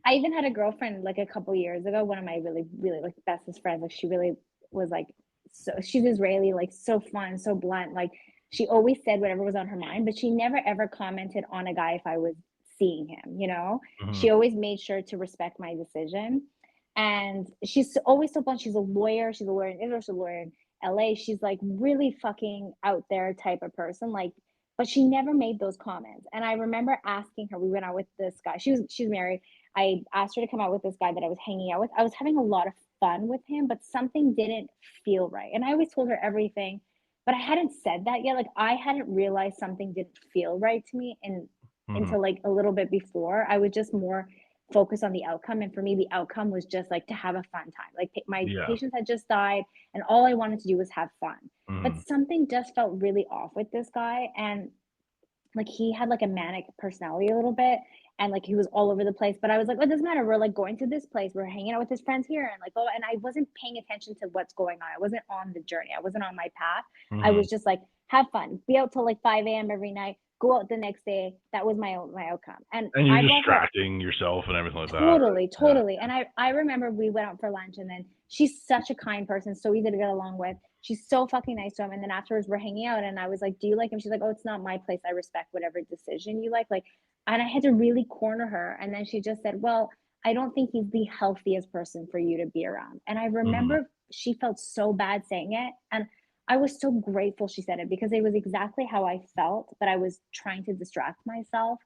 [SPEAKER 1] I even had a girlfriend like a couple years ago, one of my really like bestest friends. Like she really was like so she's Israeli, like so fun, so blunt. Like she always said whatever was on her mind, but she never ever commented on a guy if I was seeing him, you know?
[SPEAKER 2] Hmm.
[SPEAKER 1] She always made sure to respect my decision. And she's always so blunt. She's a lawyer. She's a lawyer in Israel, she's a lawyer in LA. She's like really fucking out there type of person. Like, but she never made those comments. And I remember asking her, we went out with this guy. She's married. I asked her to come out with this guy that I was hanging out with. I was having a lot of fun with him, but something didn't feel right. And I always told her everything, but I hadn't said that yet. Like I hadn't realized something didn't feel right to me and
[SPEAKER 2] Hmm.
[SPEAKER 1] until like a little bit before. I was just more focused on the outcome. And for me, the outcome was just like to have a fun time. Like my
[SPEAKER 2] Yeah.
[SPEAKER 1] patients had just died, and all I wanted to do was have fun. But
[SPEAKER 2] Hmm.
[SPEAKER 1] something just felt really off with this guy. And like he had like a manic personality a little bit and like he was all over the place, but I was like, oh, it doesn't matter, we're like going to this place, we're hanging out with his friends here, and like, oh, and I wasn't paying attention to what's going on. I wasn't on the journey, I wasn't on my path. I
[SPEAKER 2] Hmm.
[SPEAKER 1] was just like, have fun, be out till like 5 a.m. every night, go out the next day. That was my outcome. And
[SPEAKER 2] And you're
[SPEAKER 1] I brought her.
[SPEAKER 2] distracting yourself and everything like that, right?
[SPEAKER 1] Totally,
[SPEAKER 2] Yeah.
[SPEAKER 1] totally. And I remember we went out for lunch and then she's such a kind person, so easy to get along with. she's so fucking nice to him. And then afterwards we're hanging out and I was like, "Do you like him?" She's like, "Oh, it's not my place. I respect whatever decision you like." Like, and I had to really corner her. And then she just said, "Well, I don't think he's the healthiest person for you to be around." And I
[SPEAKER 2] Mhm.
[SPEAKER 1] remember she felt so bad saying it. And I was so grateful she said it because it was exactly how I felt, but I was trying to distract myself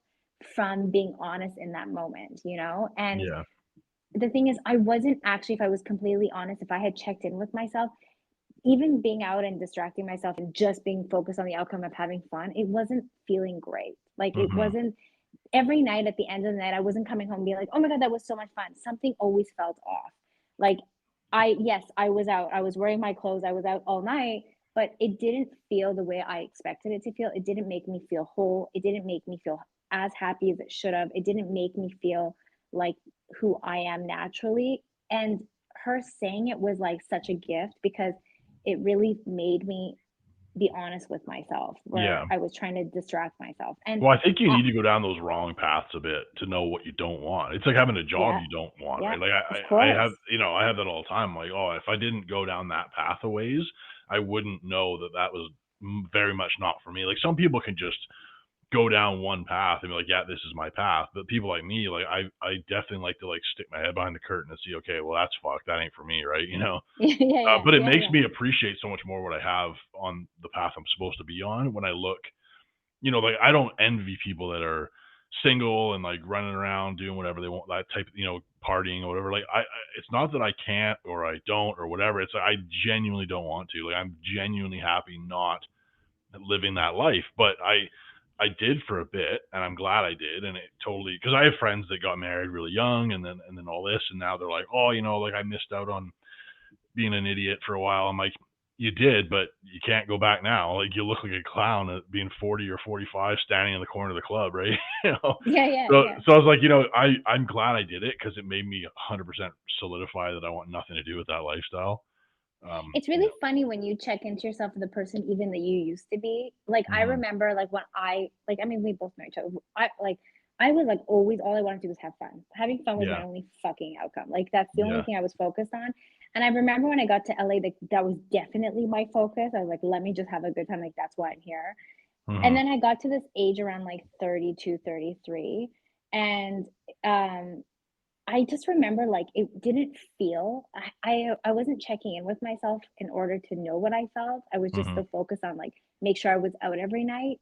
[SPEAKER 1] from being honest in that moment, you know? And
[SPEAKER 2] Yeah.
[SPEAKER 1] the thing is, I wasn't actually, if I was completely honest, if I had checked in with myself, even being out and distracting myself and just being focused on the outcome of having fun, it wasn't feeling great. Like, it
[SPEAKER 2] Mhm.
[SPEAKER 1] wasn't every night at the end of the night, I wasn't coming home being like, "Oh my God, that was so much fun." Something always felt off. Like, yes, I was out. I was wearing my clothes. I was out all night, but it didn't feel the way I expected it to feel. It didn't make me feel whole. It didn't make me feel as happy as it should have. It didn't make me feel like who I am naturally. And her saying it was like such a gift because it really made me be honest with myself where
[SPEAKER 2] Yeah.
[SPEAKER 1] I was trying to distract myself. And
[SPEAKER 2] Well, I think you
[SPEAKER 1] uh,
[SPEAKER 2] need to go down those wrong paths a bit to know what you don't want. It's like having a job
[SPEAKER 1] yeah,
[SPEAKER 2] you don't want,
[SPEAKER 1] yeah,
[SPEAKER 2] right? Like
[SPEAKER 1] of
[SPEAKER 2] I have,
[SPEAKER 1] course.
[SPEAKER 2] I have that all the time. Like, oh, if I didn't go down that path a ways, I wouldn't know that that was very much not for me. Like some people can just go down one path and be like, yeah, this is my path. But people like me, like I definitely like to like stick my head behind the curtain and see, okay, well that's fucked. That ain't for me, right? You know.
[SPEAKER 1] Yeah, yeah,
[SPEAKER 2] But it
[SPEAKER 1] yeah,
[SPEAKER 2] makes
[SPEAKER 1] yeah.
[SPEAKER 2] me appreciate so much more what I have on the path I'm supposed to be on when I look, like I don't envy people that are single and like running around doing whatever they want, that type of, partying or whatever. Like it's not that I can't or I don't or whatever. It's I genuinely don't want to. Like I'm genuinely happy not living that life, but I did for a bit, and I'm glad I did. And it totally because I have friends that got married really young, and then all this, and now they're like, oh, like I missed out on being an idiot for a while. I'm like, you did, but you can't go back now. Like you look like a clown at being 40 or 45 standing in the corner of the club, right? you know.
[SPEAKER 1] Yeah, yeah,
[SPEAKER 2] So
[SPEAKER 1] yeah.
[SPEAKER 2] so I was like, I'm glad I did it because it made me 100% solidify that I want nothing to do with that lifestyle.
[SPEAKER 1] It's
[SPEAKER 2] You
[SPEAKER 1] really funny when you check into yourself the person even that you used to be. Like, I
[SPEAKER 2] Mhm.
[SPEAKER 1] remember, like, when I mean, we both know each other. I was, like, always all I wanted to do was have fun. Having fun was my
[SPEAKER 2] Yeah.
[SPEAKER 1] only fucking outcome. Like, that's the only
[SPEAKER 2] Yeah.
[SPEAKER 1] thing I was focused on. And I remember when I got to LA, that was definitely my focus. I was like, "Let me just have a good time. Like, that's why I'm here." And
[SPEAKER 2] Mhm.
[SPEAKER 1] then I got to this age around, like, 32, 33, and, um, I just remember, like, it didn't feel I wasn't checking in with myself in order to know what I felt. I was just
[SPEAKER 2] Mhm.
[SPEAKER 1] so focused on, like, make sure I was out every night,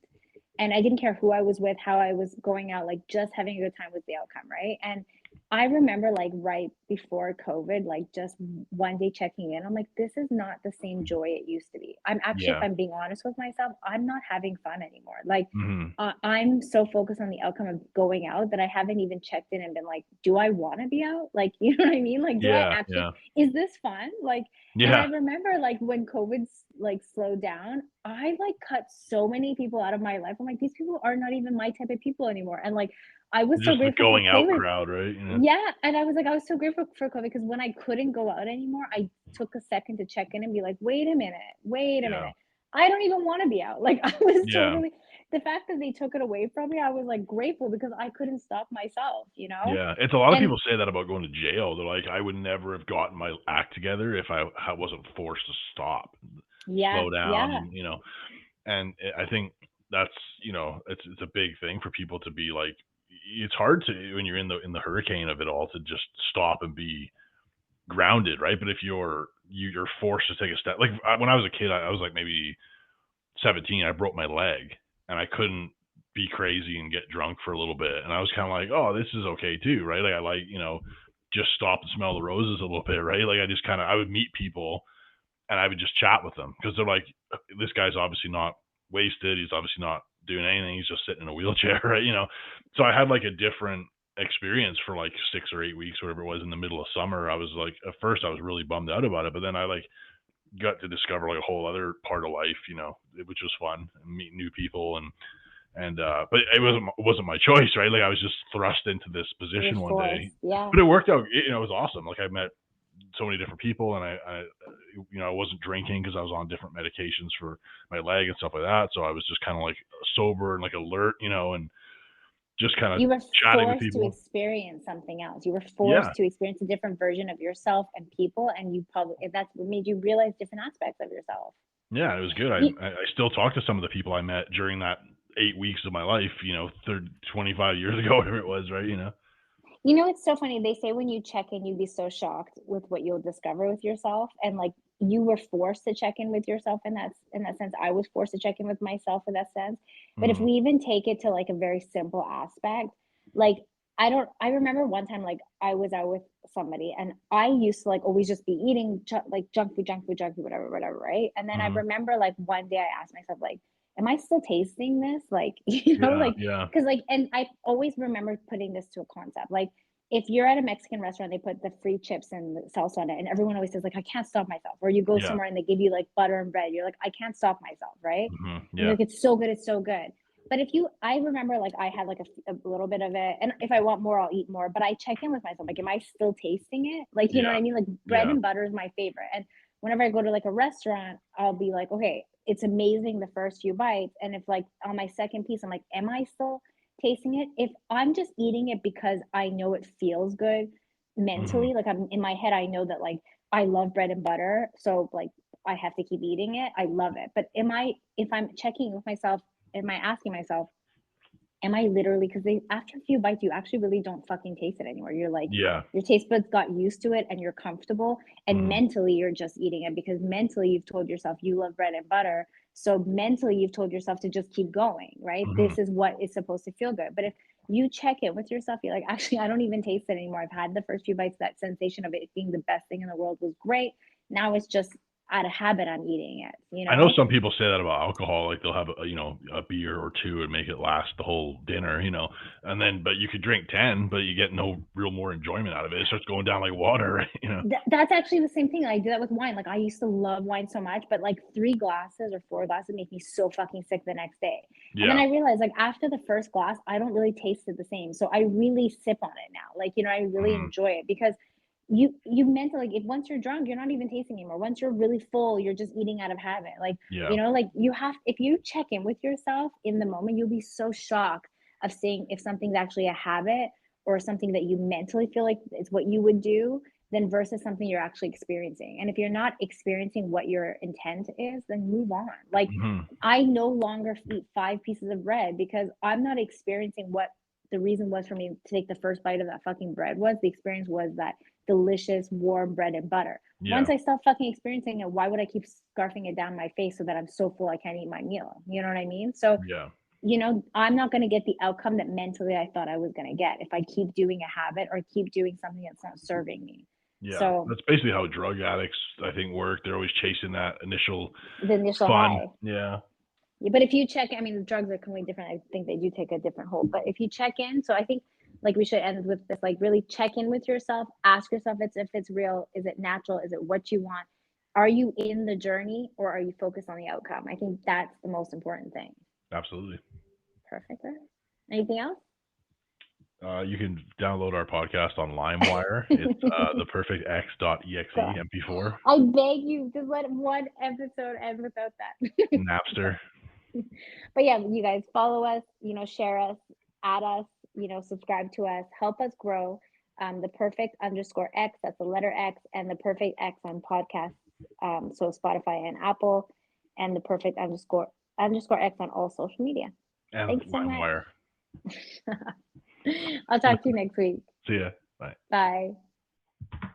[SPEAKER 1] and I didn't care who I was with, how I was going out, like, just having a good time was the outcome, right? And I remember, like, right before COVID, like, just one day checking in, I'm like, "This is not the same joy it used to be." I'm actually, if
[SPEAKER 2] Yeah.
[SPEAKER 1] I'm being honest with myself, I'm not having fun anymore. Like,
[SPEAKER 2] Mhm.
[SPEAKER 1] I'm so focused on the outcome of going out that I haven't even checked in and been like, "Do I wanna be out?" Like, you know what I mean? Like, do I
[SPEAKER 2] Yeah.
[SPEAKER 1] actually
[SPEAKER 2] Yeah.
[SPEAKER 1] is this fun? Like, and I
[SPEAKER 2] Yeah.
[SPEAKER 1] remember, like, when COVID's, like, slowed down, I, like, cut so many people out of my life. I'm like, "These people are not even my type of people anymore," and, like, I was so
[SPEAKER 2] Just the
[SPEAKER 1] grateful for
[SPEAKER 2] going out
[SPEAKER 1] COVID.
[SPEAKER 2] crowd, right? Yeah.
[SPEAKER 1] Yeah, and I was like, I was so grateful for COVID because when I couldn't go out anymore, I took a second to check in and be like, "Wait a minute, wait a
[SPEAKER 2] Yeah.
[SPEAKER 1] minute. I don't even wanna be out." Like, I was
[SPEAKER 2] Yeah.
[SPEAKER 1] totally the fact that they took it away from me, I was, like, grateful because I couldn't stop myself, you know?
[SPEAKER 2] Yeah, it's a lot of
[SPEAKER 1] And
[SPEAKER 2] people say that about going to jail. They're like, "I would never have gotten my act together if I wasn't forced to stop,
[SPEAKER 1] yeah,
[SPEAKER 2] slow down,"
[SPEAKER 1] yeah,
[SPEAKER 2] and I think that's, it's a big thing for people to be like it's hard to when you're in the hurricane of it all to just stop and be grounded, right? But if you're forced to take a step, like when I was a kid, I was like maybe 17, I broke my leg and I couldn't be crazy and get drunk for a little bit. And I was kind of like, oh, this is okay too, right? Like I like, just stop and smell the roses a little bit, right? Like I just kind of I would meet people and I would just chat with them because they're like, this guy's obviously not wasted. He's obviously not doing anything. He's just sitting in a wheelchair, right? So I had like a different experience for like 6 or 8 weeks, whatever it was in the middle of summer. I was like, at first I was really bummed out about it, but then I like got to discover like a whole other part of life, which was fun and meet new people and but it wasn't my choice, right? Like I was just thrust into this
[SPEAKER 1] you were
[SPEAKER 2] position one day,
[SPEAKER 1] forced. Yeah.
[SPEAKER 2] but it worked out. It was awesome. Like I met so many different people, and I wasn't drinking because I was on different medications for my leg and stuff like that. So I was just kind of like sober and like alert, and just kind of
[SPEAKER 1] You were
[SPEAKER 2] chatting with
[SPEAKER 1] forced to
[SPEAKER 2] people.
[SPEAKER 1] experience something else. You were
[SPEAKER 2] Yeah.
[SPEAKER 1] forced to experience a different version of yourself and people, and you probably that's what made you realize different aspects of yourself.
[SPEAKER 2] Yeah, it was good.
[SPEAKER 1] You,
[SPEAKER 2] I still talk to some of the people I met during that 8 weeks of my life, 25 years ago, whatever it was, right?
[SPEAKER 1] you know, it's so funny. They say when you check in, you'd be so shocked with what you'll discover with yourself, and like you were forced to check in with yourself in that sense. I was forced to check in with myself in that sense. But if
[SPEAKER 2] Mhm.
[SPEAKER 1] we even take it to like a very simple aspect, like I don't. I remember one time like I was out with somebody, and I used to like always just be eating like junk food, whatever, whatever, right? And then I
[SPEAKER 2] Mhm.
[SPEAKER 1] remember like one day I asked myself like, am I still tasting this? Like, you know,
[SPEAKER 2] Yeah,
[SPEAKER 1] like
[SPEAKER 2] yeah.
[SPEAKER 1] because like, and I always remember putting this to a concept. Like, if you're at a Mexican restaurant, they put the free chips and the salsa on it, and everyone always says like, I can't stop myself. Or you go
[SPEAKER 2] Yeah.
[SPEAKER 1] somewhere and they give you like butter and bread, you're like, I can't stop myself, right?
[SPEAKER 2] Mhm.
[SPEAKER 1] And you're
[SPEAKER 2] Yeah.
[SPEAKER 1] like, it's so good, it's so good. But if you, I remember like I had like a little bit of it, and if I want more, I'll eat more. But I check in with myself, like, am I still tasting it? Like, you know
[SPEAKER 2] Yeah.
[SPEAKER 1] what I mean? Like, bread
[SPEAKER 2] Yeah.
[SPEAKER 1] and butter is my favorite, and whenever I go to like a restaurant, I'll be like, okay, it's amazing the first few bites, and if like on my second piece, I'm like, am I still tasting it? If I'm just eating it because I know it feels good
[SPEAKER 2] Mhm.
[SPEAKER 1] mentally, like I'm in my head, I know that like I love bread and butter, so like I have to keep eating it. I love it. But am I, if I'm checking with myself, am I asking myself, am I literally, because they, after a few bites, you actually really don't fucking taste it anymore. You're like,
[SPEAKER 2] Yeah.
[SPEAKER 1] your taste buds got used to it and you're comfortable. And
[SPEAKER 2] Mhm.
[SPEAKER 1] mentally, you're just eating it because mentally, you've told yourself you love bread and butter. So mentally, you've told yourself to just keep going, right?
[SPEAKER 2] Mhm.
[SPEAKER 1] This is what is supposed to feel good. But if you check it with yourself, you're like, actually, I don't even taste it anymore. I've had the first few bites. That sensation of it being the best thing in the world was great. Now it's just out of habit, I'm eating it, you
[SPEAKER 2] I know
[SPEAKER 1] know?
[SPEAKER 2] some people say that about alcohol, like they'll have a beer or two and make it last the whole dinner, and then but you could drink 10, but you get no real more enjoyment out of it. It starts going down like water, right?
[SPEAKER 1] That's actually the same thing. I do that with wine. Like I used to love wine so much, but like 3 glasses or 4 glasses make me so fucking sick the next day. And then
[SPEAKER 2] Yeah.
[SPEAKER 1] I realized like after the first glass, I don't really taste it the same. So I really sip on it now. Like, you know, I really
[SPEAKER 2] Mhm.
[SPEAKER 1] enjoy it because you mentally like if once you're drunk, you're not even tasting anymore. Once you're really full, you're just eating out of habit. Like,
[SPEAKER 2] Yeah.
[SPEAKER 1] you know, like you have, if you check in with yourself in the moment, you'll be so shocked of seeing if something's actually a habit or something that you mentally feel like it's what you would do than versus something you're actually experiencing. And if you're not experiencing what your intent is, then move on. Like
[SPEAKER 2] Mhm.
[SPEAKER 1] I no longer eat 5 pieces of bread because I'm not experiencing what the reason was for me to take the first bite of that fucking bread was. The experience was that delicious warm bread and butter. Once
[SPEAKER 2] Yeah.
[SPEAKER 1] I stop fucking experiencing it, why would I keep scarfing it down my face so that I'm so full I can't eat my meal? You know what I mean? So,
[SPEAKER 2] Yeah.
[SPEAKER 1] you know, I'm not going to get the outcome that mentally I thought I was going to get if I keep doing a habit or keep doing something that's not serving me.
[SPEAKER 2] Yeah.
[SPEAKER 1] So
[SPEAKER 2] That's basically how drug addicts, I think, work. They're always chasing that initial
[SPEAKER 1] the initial
[SPEAKER 2] fun.
[SPEAKER 1] high.
[SPEAKER 2] Yeah.
[SPEAKER 1] Yeah, but if you check, I mean, the drugs are completely different. I think they do take a different hold. But if you check in, so I think like we should end with this, like really check in with yourself, ask yourself if it's real, is it natural, is it what you want? Are you in the journey or are you focused on the outcome? I think that's the most important thing.
[SPEAKER 2] Absolutely.
[SPEAKER 1] Perfect. Anything else?
[SPEAKER 2] You can download our podcast on LimeWire. It's theperfectx.exe
[SPEAKER 1] God,
[SPEAKER 2] MP4.
[SPEAKER 1] I beg you, just let one episode end without that.
[SPEAKER 2] Napster.
[SPEAKER 1] But yeah, you guys follow us, you know, share us, add us, you know, subscribe to us, help us grow. The perfect underscore X, that's the letter X, and the perfect X on podcasts. So Spotify and Apple, and the perfect underscore X on all social media.
[SPEAKER 2] And
[SPEAKER 1] Thanks so much.
[SPEAKER 2] LimeWire.
[SPEAKER 1] I'll talk to you next week.
[SPEAKER 2] See ya. Bye.
[SPEAKER 1] Bye.